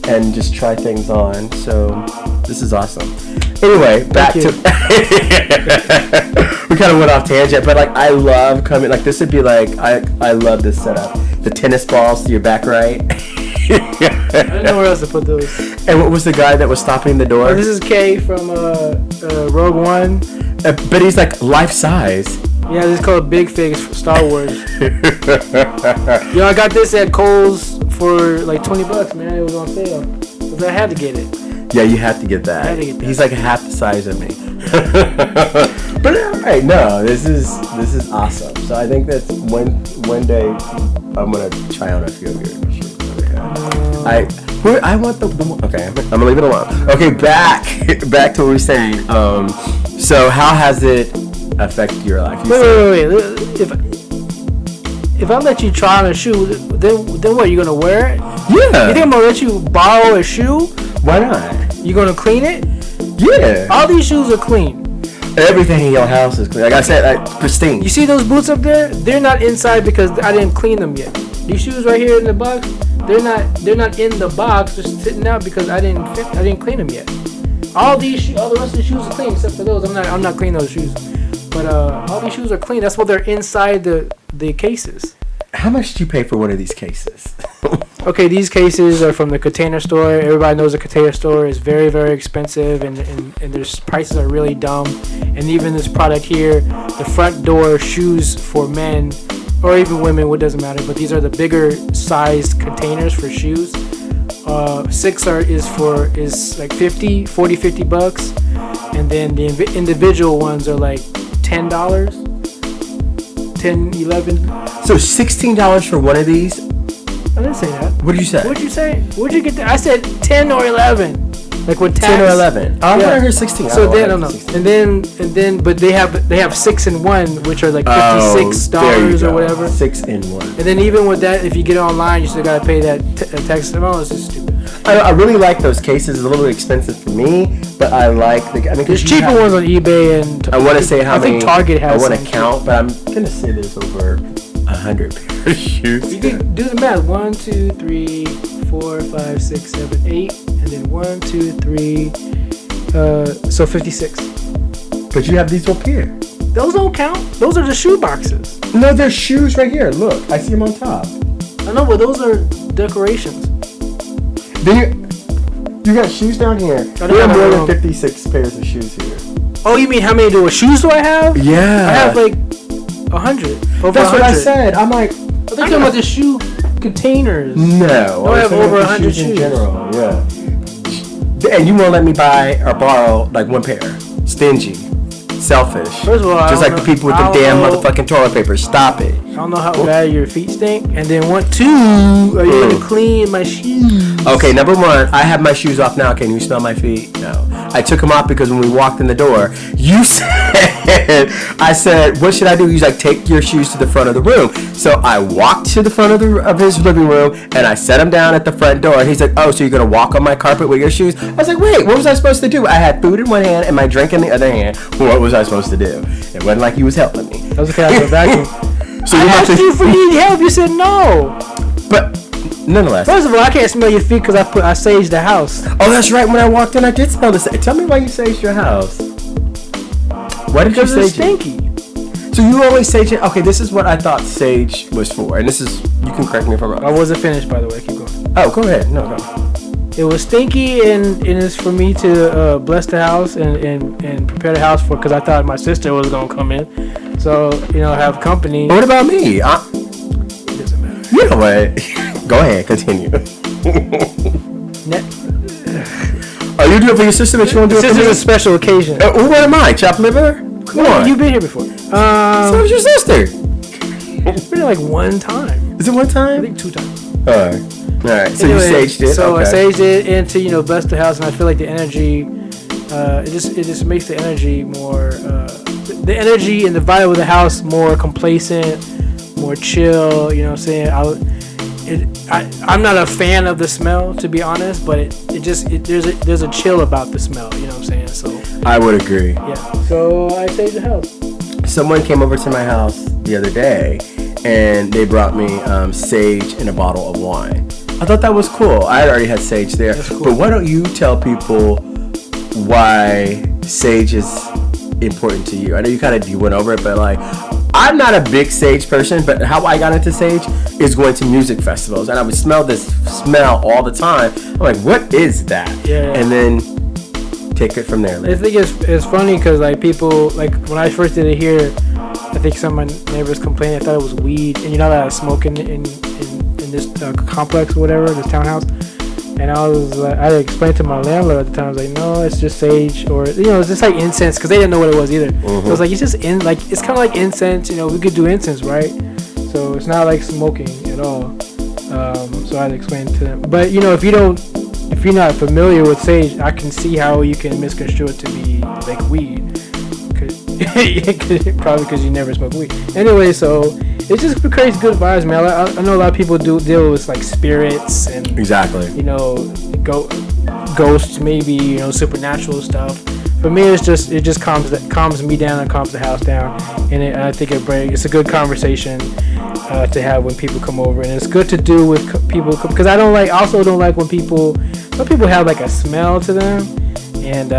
Speaker 2: and just try things on. So this is awesome. Anyway, back to we kind of went off tangent, but like I love coming, like this would be like I love this setup. The tennis balls to your back right.
Speaker 1: I don't know where else to put those.
Speaker 2: And what was the guy that was stopping the door?
Speaker 1: Oh, this is K from Rogue One.
Speaker 2: But he's like life size.
Speaker 1: Yeah, this is called Big Figs for Star Wars. Yo, I got this at Kohl's for like $20, man. It was on sale. So I had to get it.
Speaker 2: Yeah, you have to get that.
Speaker 1: I had to get that.
Speaker 2: He's like half the size of me. But right. No, this is awesome. So I think that one day I'm gonna try on a few of your shoes. I want the one. Okay, I'm gonna leave it alone. Okay, back to what we were saying. So how has it affected your life?
Speaker 1: Wait. If I let you try on a shoe, then what? You gonna wear it?
Speaker 2: Yeah.
Speaker 1: You think I'm gonna let you borrow a shoe?
Speaker 2: Why not?
Speaker 1: You gonna clean it?
Speaker 2: Yeah.
Speaker 1: All these shoes are clean.
Speaker 2: Everything in your house is clean. Like I said, pristine.
Speaker 1: You see those boots up there? They're not inside because I didn't clean them yet. These shoes right here in the box, they're not in the box. They're sitting out because I didn't clean them yet. All the rest of the shoes are clean except for those. I'm not cleaning those shoes. But all these shoes are clean. That's why they're inside the cases.
Speaker 2: How much did you pay for one of these cases?
Speaker 1: Okay, these cases are from the Container Store. Everybody knows the Container Store is very, very expensive, and their prices are really dumb. And even this product here, the front door shoes for men or even women, it doesn't matter. But these are the bigger sized containers for shoes. 6 is like 50 bucks, and then the individual ones are like $10, 10, 11.
Speaker 2: So $16 for one of these?
Speaker 1: I didn't say that.
Speaker 2: What did you say?
Speaker 1: What'd you say? Where'd you get that? I said 10 or 11. Like with tax.
Speaker 2: 10 or 11. Oh,
Speaker 1: yeah.
Speaker 2: I heard 16.
Speaker 1: So then, no. And then, but they have 6 in 1, which are like $56 or whatever.
Speaker 2: 6 in 1.
Speaker 1: And then even with that, if you get it online, you still gotta pay that tax. No, it's just stupid.
Speaker 2: I really like those cases. It's a little bit expensive for me, but I like
Speaker 1: there's cheaper ones on eBay and.
Speaker 2: I want to say how many.
Speaker 1: I think Target has.
Speaker 2: I want to count, but I'm gonna say there's over 100 pairs of shoes.
Speaker 1: You can do the math. 1, 2, 3, 4, 5, 6, 7, 8, and then 1, 2, 3. So 56.
Speaker 2: But you have these up here.
Speaker 1: Those don't count. Those are the shoe boxes.
Speaker 2: No, there's shoes right here. Look, I see them on top.
Speaker 1: I know, but those are decorations.
Speaker 2: Then you got shoes down here. We have more than 56 pairs of shoes here.
Speaker 1: Oh, you mean how many shoes do I have?
Speaker 2: Yeah.
Speaker 1: I have like 100. Over
Speaker 2: That's
Speaker 1: 100.
Speaker 2: what I said. I'm like,
Speaker 1: I'm talking about the shoe containers.
Speaker 2: No,
Speaker 1: I have over 100
Speaker 2: shoes in general. Yeah. And you won't let me buy or borrow like one pair. Stingy. Selfish.
Speaker 1: First of all,
Speaker 2: just like the people with the damn motherfucking toilet paper. Stop it.
Speaker 1: I don't know how bad your feet stink. And then 2, are you gonna clean my shoes?
Speaker 2: Okay, number 1, I have my shoes off now. Can you smell my feet? No. I took them off because when we walked in the door, you said, I said, what should I do? He's like, take your shoes to the front of the room. So I walked to the front of his living room and I set them down at the front door. And he's like, oh, so you're gonna walk on my carpet with your shoes? I was like, wait, what was I supposed to do? I had food in one hand and my drink in the other hand. What was I supposed to do? It wasn't like he was helping me.
Speaker 1: That was okay. I was vacuum.
Speaker 2: So
Speaker 1: I asked you if you need help. You said no.
Speaker 2: But nonetheless.
Speaker 1: First of all, I can't smell your feet because I saged the house.
Speaker 2: Oh, that's right. When I walked in, I did smell the sage. Tell me why you saged your house. Why did you sage it?
Speaker 1: It's stinky.
Speaker 2: So you always sage it? Okay, this is what I thought sage was for. And this is, you can correct me if I'm wrong.
Speaker 1: I wasn't finished, by the way. Keep going.
Speaker 2: Oh, go ahead. No.
Speaker 1: It was stinky and it's for me to bless the house and prepare the house because I thought my sister was going to come in. So, have company.
Speaker 2: What about me?
Speaker 1: It doesn't matter.
Speaker 2: You know what? Go ahead, continue. Are you doing it for your sister, but you won't do it for me?
Speaker 1: This is a special occasion.
Speaker 2: What am I? Chopped liver? Come on.
Speaker 1: You've been here before.
Speaker 2: So was your sister.
Speaker 1: It's been like one time.
Speaker 2: Is it one time?
Speaker 1: I think 2 times.
Speaker 2: Alright. So
Speaker 1: anyway,
Speaker 2: you saged it.
Speaker 1: So
Speaker 2: okay.
Speaker 1: I saged it into bless the house, and I feel like the energy, it just makes the energy more, the energy and the vibe of the house more complacent, more chill. You know what I'm saying? I'm not a fan of the smell, to be honest, but there's a chill about the smell. You know what I'm saying? So
Speaker 2: I would agree.
Speaker 1: Yeah. So I saged the house.
Speaker 2: Someone came over to my house the other day, and they brought me sage in a bottle of wine. I thought that was cool. I had already had sage there.
Speaker 1: That's cool.
Speaker 2: But why don't you tell people why sage is important to you? I know you went over it, but like, I'm not a big sage person, but how I got into sage is going to music festivals, and I would smell this smell all the time. I'm like, what is that?
Speaker 1: Yeah.
Speaker 2: And then take it from there.
Speaker 1: I think it's funny because like people, like when I first did it here, I think some of my neighbors complained. I thought it was weed, and you're not allowed to smoke in this complex or whatever, this townhouse. And I explained to my landlord at the time. I was like, no, it's just sage, or it's just like incense, because they didn't know what it was either. So it's like, it's just it's kind of like incense. We could do incense, right? So it's not like smoking at all. So I had to explain to them. But if you're not familiar with sage, I can see how you can misconstrue it to be like weed. Probably because you never smoke weed. Anyway, so it's just crazy good vibes, man. I know a lot of people do deal with like spirits and ghosts, maybe supernatural stuff. For me, it just calms me down and calms the house down, and I think it's a good conversation to have when people come over, and it's good to do with people, because I also don't like when some people have like a smell to them. And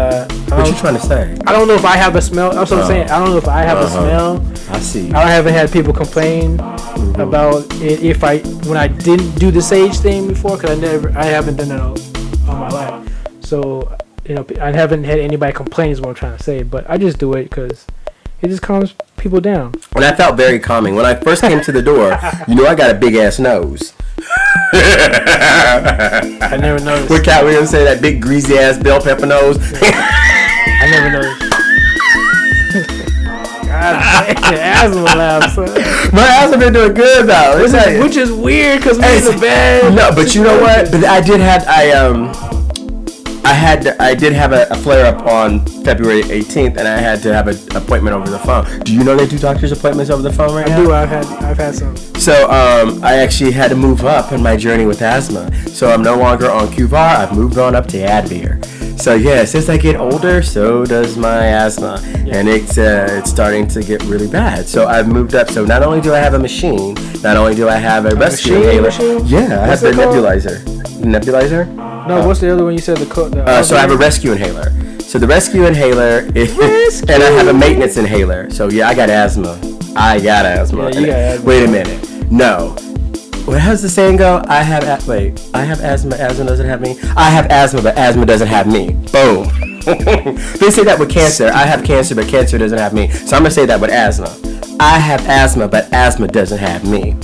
Speaker 2: what you trying to say?
Speaker 1: I don't know if I have a smell. That's what I'm saying. I don't know if I have a smell.
Speaker 2: I see.
Speaker 1: I haven't had people complain about it when I didn't do the sage thing before, because I haven't done that all my life. So I haven't had anybody complain is what I'm trying to say. But I just do it because it just calms people down.
Speaker 2: And I felt very calming when I first came to the door. I got a big ass nose.
Speaker 1: I never noticed.
Speaker 2: What Cat Williams say, that big greasy ass bell pepper nose?
Speaker 1: I never noticed. God, asthma laugh, son.
Speaker 2: My asthma been doing good though.
Speaker 1: Which is weird because we're in the bed.
Speaker 2: No, but you know what? But I did have a flare up on February 18th, and I had to have an appointment over the phone. Do you know they do doctor's appointments over the phone right now?
Speaker 1: I do. I've had some.
Speaker 2: So I actually had to move up in my journey with asthma. So I'm no longer on COVERT. I've moved on up to Advair. So yes, as I get older, so does my asthma, and it's starting to get really bad. So I've moved up. So not only do I have a machine, not only do I have a rescue inhaler. Yeah, I have the nebulizer. Nebulizer?
Speaker 1: No, what's the other one you said?
Speaker 2: So I have a rescue inhaler. So the rescue inhaler is, and I have a maintenance inhaler. So yeah, I got asthma.
Speaker 1: Yeah, you got asthma.
Speaker 2: Wait a minute. No. How's the saying go? I have asthma. Asthma doesn't have me. I have asthma, but asthma doesn't have me. Boom. They say that with cancer. I have cancer, but cancer doesn't have me. So I'm gonna say that with asthma. I have asthma, but asthma doesn't have me.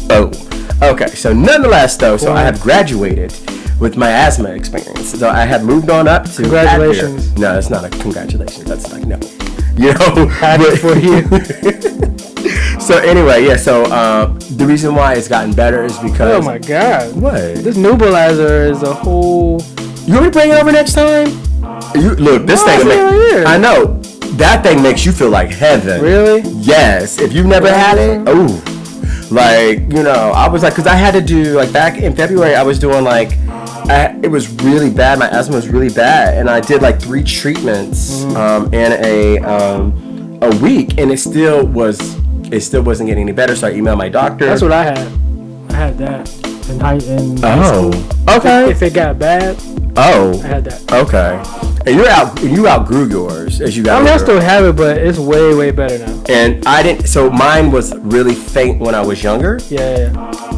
Speaker 2: Boom. Okay. So nonetheless, though, so I have graduated with my asthma experience. So I have moved on up to
Speaker 1: congratulations.
Speaker 2: Advair. No, that's not a congratulations. That's like no.
Speaker 1: Happy for you.
Speaker 2: So anyway, yeah. So the reason why it's gotten better is because.
Speaker 1: Oh my God!
Speaker 2: What?
Speaker 1: This nebulizer is a whole.
Speaker 2: You want me to bring it over next time? Look, this thing. I know that thing makes you feel like heaven.
Speaker 1: Really?
Speaker 2: Yes. If you've never had it, oh, I was like, because I had to do like back in February, I was doing like. It was really bad. My asthma was really bad, and I did like 3 treatments in a week, and it still wasn't getting any better. So I emailed my doctor.
Speaker 1: That's what I had. I had that in high school.
Speaker 2: Okay.
Speaker 1: If it got bad, I had that.
Speaker 2: Okay. And you outgrew yours as you got older.
Speaker 1: I still have it, but it's way, way better now.
Speaker 2: And I didn't. So mine was really faint when I was younger.
Speaker 1: Yeah.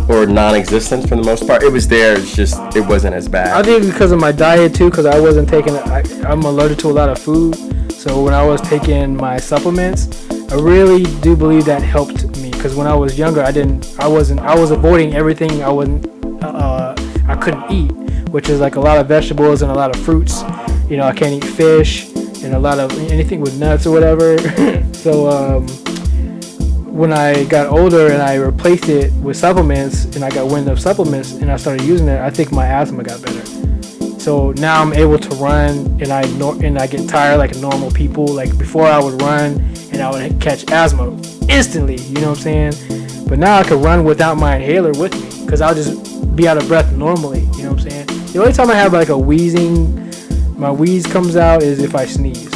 Speaker 2: Or non-existent for the most part. It was there. It's just it wasn't as bad.
Speaker 1: I think because of my diet too, because I wasn't taking. I'm allergic to a lot of food, so when I was taking my supplements, I really do believe that helped me. Because when I was younger, I was avoiding everything I couldn't eat, which is like a lot of vegetables and a lot of fruits. I can't eat fish and a lot of anything with nuts or whatever. So when I got older and I replaced it with supplements, and I got wind of supplements and I started using it, I think my asthma got better. So now I'm able to run, and I get tired like normal people. Like before, I would run and I would catch asthma instantly. You know what I'm saying? But now I can run without my inhaler with me, because I'll just be out of breath normally. You know what I'm saying? The only time I have like a my wheeze comes out is if I sneeze,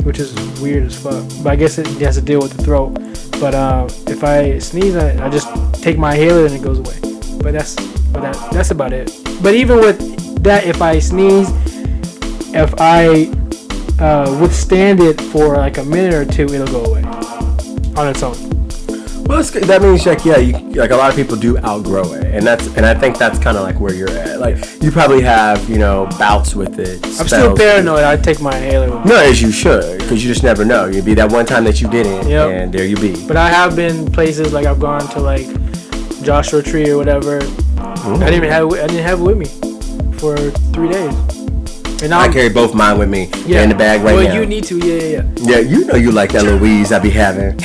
Speaker 1: which is weird as fuck. But I guess it has to deal with the throat. But if I sneeze, I just take my inhaler and it goes away. But that's about it. But even with that, if I sneeze, if I withstand it for like a minute or two, it'll go away on its own.
Speaker 2: Well, that means like a lot of people do outgrow it, and I think that's kind of like where you're at. Like you probably have bouts with it.
Speaker 1: I'm still paranoid. I take my inhaler with me.
Speaker 2: No, as you should, because you just never know. You'd be that one time that you didn't, and there you be.
Speaker 1: But I have been places like I've gone to like Joshua Tree or whatever. I didn't have it with me. for 3 days. And
Speaker 2: I carry both mine with me. They're in the bag right now.
Speaker 1: Well, you need to. Yeah.
Speaker 2: Yeah, you know you like that Louise I be having.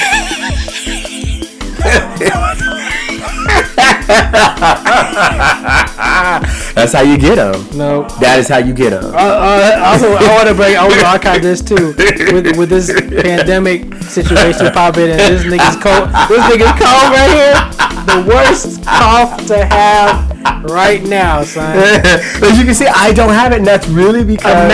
Speaker 2: That's how you get them.
Speaker 1: No.
Speaker 2: That is how you get them.
Speaker 1: Also, I want to archive this too. With this pandemic situation popping and this nigga's cold right here. The worst cough to have right now, son.
Speaker 2: As you can see, I don't have it, and that's really because...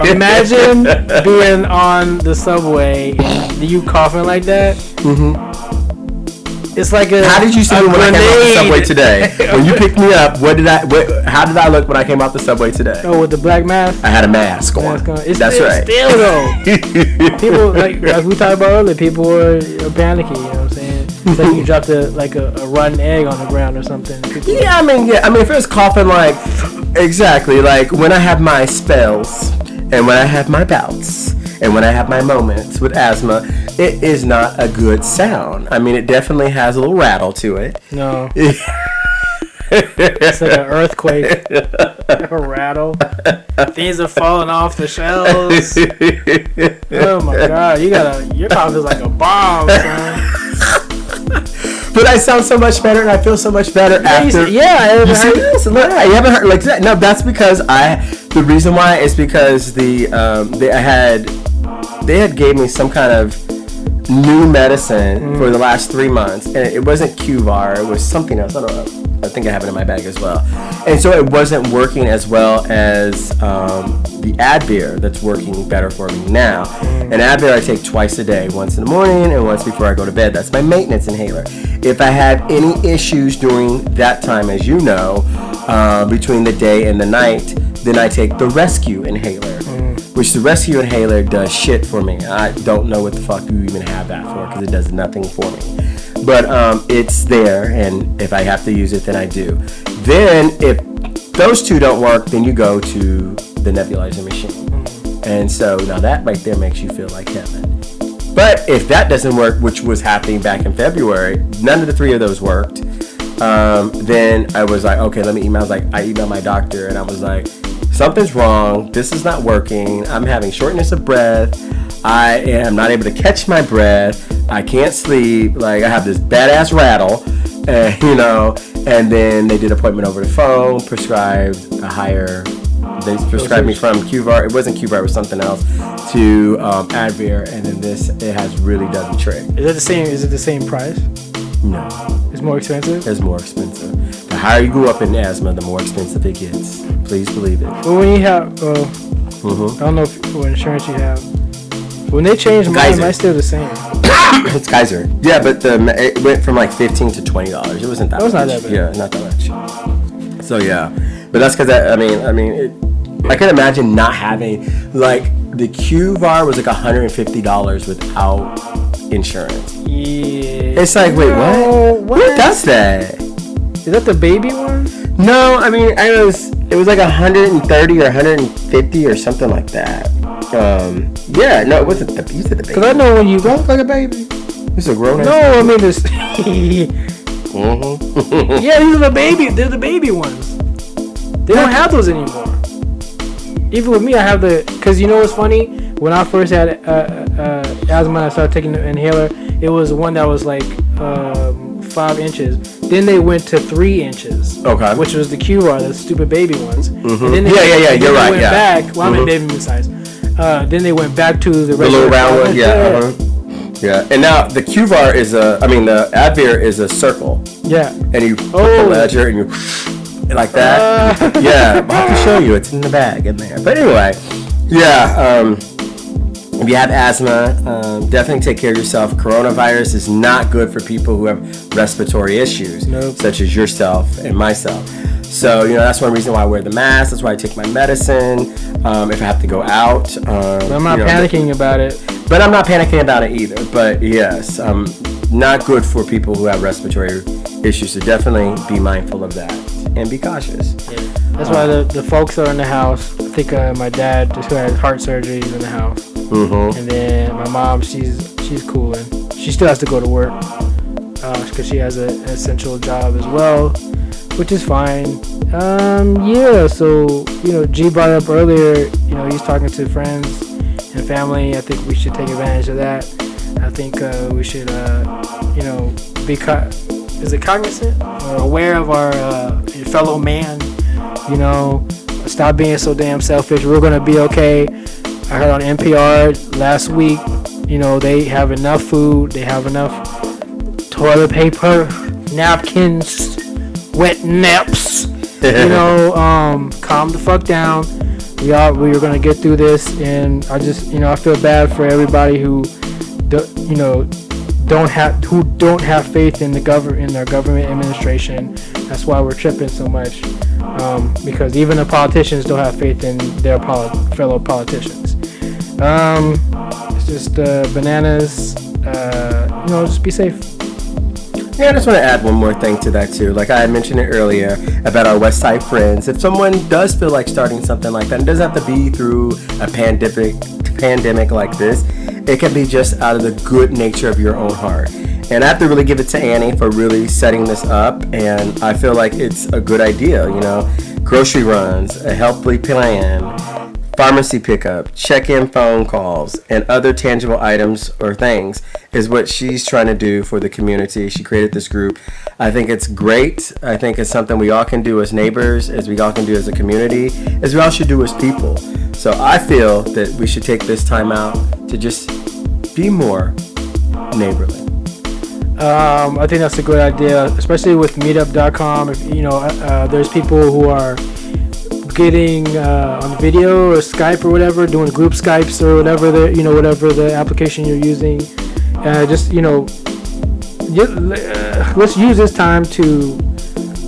Speaker 1: Imagine being on the subway, you coughing like that. Mm-hmm. It's like a...
Speaker 2: How did you see me when I came out the subway today? When you picked me up, how did I look when I came out the subway today?
Speaker 1: Oh, with the black mask?
Speaker 2: I had a mask on. That's right.
Speaker 1: Still, though. People, like we talked about earlier, people were panicking, you know what I'm saying? It's like you dropped a rotten egg on the ground or something.
Speaker 2: I mean, if it was coughing like... Exactly, like when I have my spells, and when I have my bouts, and when I have my moments with asthma, it is not a good sound. I mean, it definitely has a little rattle to it.
Speaker 1: No. It's like an earthquake. A rattle. Things are falling off the shelves. Oh my god, your cough is like a bomb, son.
Speaker 2: But I sound so much better and I feel so much better after.
Speaker 1: Yeah,
Speaker 2: you see this? Look, you haven't heard like that. No, that's because the reason why is because they had gave me some kind of new medicine for the last 3 months, and it wasn't QVAR, it was something else. I don't know. I think I have it in my bag as well. And so it wasn't working as well as the Advair that's working better for me now. And Advair I take twice a day, once in the morning and once before I go to bed. That's my maintenance inhaler. If I have any issues during that time, as you know, between the day and the night, then I take the rescue inhaler. Which the rescue inhaler does shit for me. I don't know what the fuck you even have that for, because it does nothing for me. But it's there, and if I have to use it, then I do. Then if those two don't work, then you go to the nebulizer machine. And so now that right there makes you feel like heaven. But if that doesn't work, which was happening back in February, none of the three of those worked. Then I was like, okay, let me email. I emailed my doctor, and I was like, something's wrong. This is not working. I'm having shortness of breath. I am not able to catch my breath. I can't sleep. Like, I have this badass rattle, and then they did an appointment over the phone, prescribed a higher, they prescribed me from QVAR. It wasn't QVAR, it was something else, to Advair, and then it has really done the trick.
Speaker 1: Is it the same price?
Speaker 2: No.
Speaker 1: It's more expensive?
Speaker 2: It's more expensive. The higher you go up in asthma, the more expensive it gets. Please believe it.
Speaker 1: Well, when you have, I don't know what insurance you have. When they changed mine, mine's still the same.
Speaker 2: It's Kaiser. Yeah, but it went from like $15 to $20. It wasn't that much.
Speaker 1: Not that bad.
Speaker 2: Yeah, not that much. So yeah, but that's because I can imagine not having, like, the QVAR was like $150 without insurance.
Speaker 1: Yeah.
Speaker 2: It's like, wait, what? Who does that?
Speaker 1: Is that the baby one?
Speaker 2: No, I mean, it was like 130 or 150 or something like that. Yeah, no, it wasn't you said the baby.
Speaker 1: Because I know when you look like a baby.
Speaker 2: It's a grown ass.
Speaker 1: No, I mean this. Yeah, these are the baby. They're the baby ones. They don't have those anymore. Even with me, I have because you know what's funny? When I first had asthma, I started taking the inhaler. It was one that was like 5 inches. Then they went to 3 inches. Okay. Which was the QVAR, the stupid baby ones.
Speaker 2: Mm-hmm.
Speaker 1: And then
Speaker 2: you're right.
Speaker 1: Went back. Well, I'm in baby size. Then they went back to the
Speaker 2: little round one. Yeah. Yeah. And now the QVAR the Advair is a circle.
Speaker 1: Yeah.
Speaker 2: And you put the ledger and you like that. Yeah. I can show you. It's in the bag in there. But anyway, yeah. If you have asthma, definitely take care of yourself. Coronavirus is not good for people who have respiratory issues, such as yourself and myself. So, that's one reason why I wear the mask. That's why I take my medicine. If I have to go out.
Speaker 1: But I'm not panicking about it.
Speaker 2: But I'm not panicking about it either. But yes, not good for people who have respiratory issues. So definitely be mindful of that and be cautious.
Speaker 1: Yeah. That's why the folks are in the house. I think my dad just had heart surgery is in the house. Mm-hmm. And then my mom, she's cooling. She still has to go to work because she has an essential job as well, which is fine. Yeah, so, G brought it up earlier, he's talking to friends and family. I think we should take advantage of that. I think we should, be cognizant or aware of our fellow man, stop being so damn selfish. We're going to be okay. I heard on NPR last week, they have enough food, they have enough toilet paper, napkins, wet naps. Calm the fuck down. We're gonna get through this, and I just, I feel bad for everybody who, don't have faith in their government administration. That's why we're tripping so much, because even the politicians don't have faith in their fellow politicians. It's just bananas. Just be safe.
Speaker 2: Yeah, I just want to add one more thing to that too. Like I had mentioned it earlier about our West Side friends. If someone does feel like starting something like that, it doesn't have to be through a pandemic like this. It can be just out of the good nature of your own heart. And I have to really give it to Annie for really setting this up. And I feel like it's a good idea, grocery runs, a healthy plan, pharmacy pickup, check-in phone calls, and other tangible items or things is what she's trying to do for the community. She created this group. I think it's great. I think it's something we all can do as neighbors, as we all can do as a community, as we all should do as people. So I feel that we should take this time out to just be more neighborly.
Speaker 1: I think that's a good idea, especially with meetup.com. If there's people who are getting on video or Skype or whatever, doing group Skypes or whatever whatever the application you're using. Let's use this time to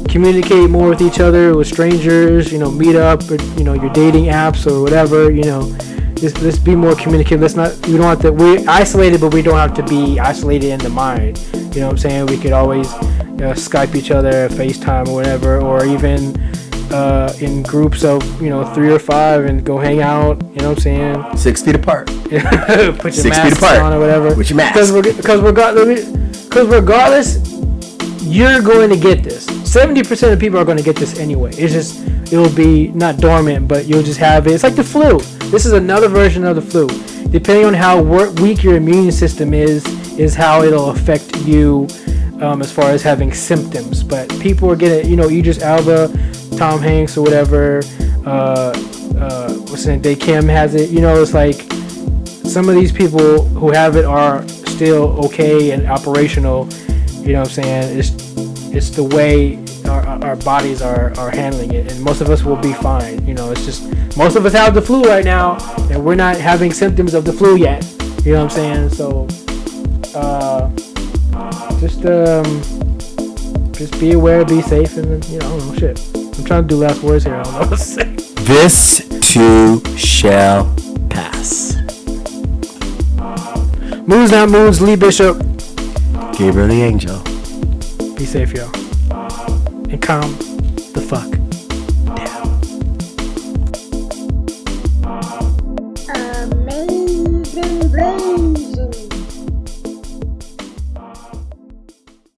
Speaker 1: communicate more with each other, with strangers. Meet up, or your dating apps or whatever. Let's be more communicative. We don't have to. We're isolated, but we don't have to be isolated in the mind. You know what I'm saying? We could always Skype each other, FaceTime or whatever, or even in groups of 3 or 5 and go hang out. You know what I'm saying?
Speaker 2: 6 feet apart.
Speaker 1: Put your
Speaker 2: 6
Speaker 1: mask
Speaker 2: feet apart
Speaker 1: on or whatever.
Speaker 2: With your mask.
Speaker 1: Because regardless, you're going to get this. 70% of people are going to get this anyway. It'll be not dormant, but you'll just have it. It's like the flu. This is another version of the flu. Depending on how weak your immune system is how it'll affect you as far as having symptoms. But people are getting, Idris Elba, Tom Hanks or whatever, what's his name, Kim has it. It's like some of these people who have it are still okay and operational. You know what I'm saying? It's the way our bodies are handling it, and most of us will be fine. It's just most of us have the flu right now, and we're not having symptoms of the flu yet. You know what I'm saying? So, just be aware, be safe, and I don't know, shit. I'm trying to do last words here. I don't know what to say.
Speaker 2: This too shall pass.
Speaker 1: Moods, not moods. Lee Bishop.
Speaker 2: Gabriel the Angel.
Speaker 1: Be safe, y'all. And calm the fuck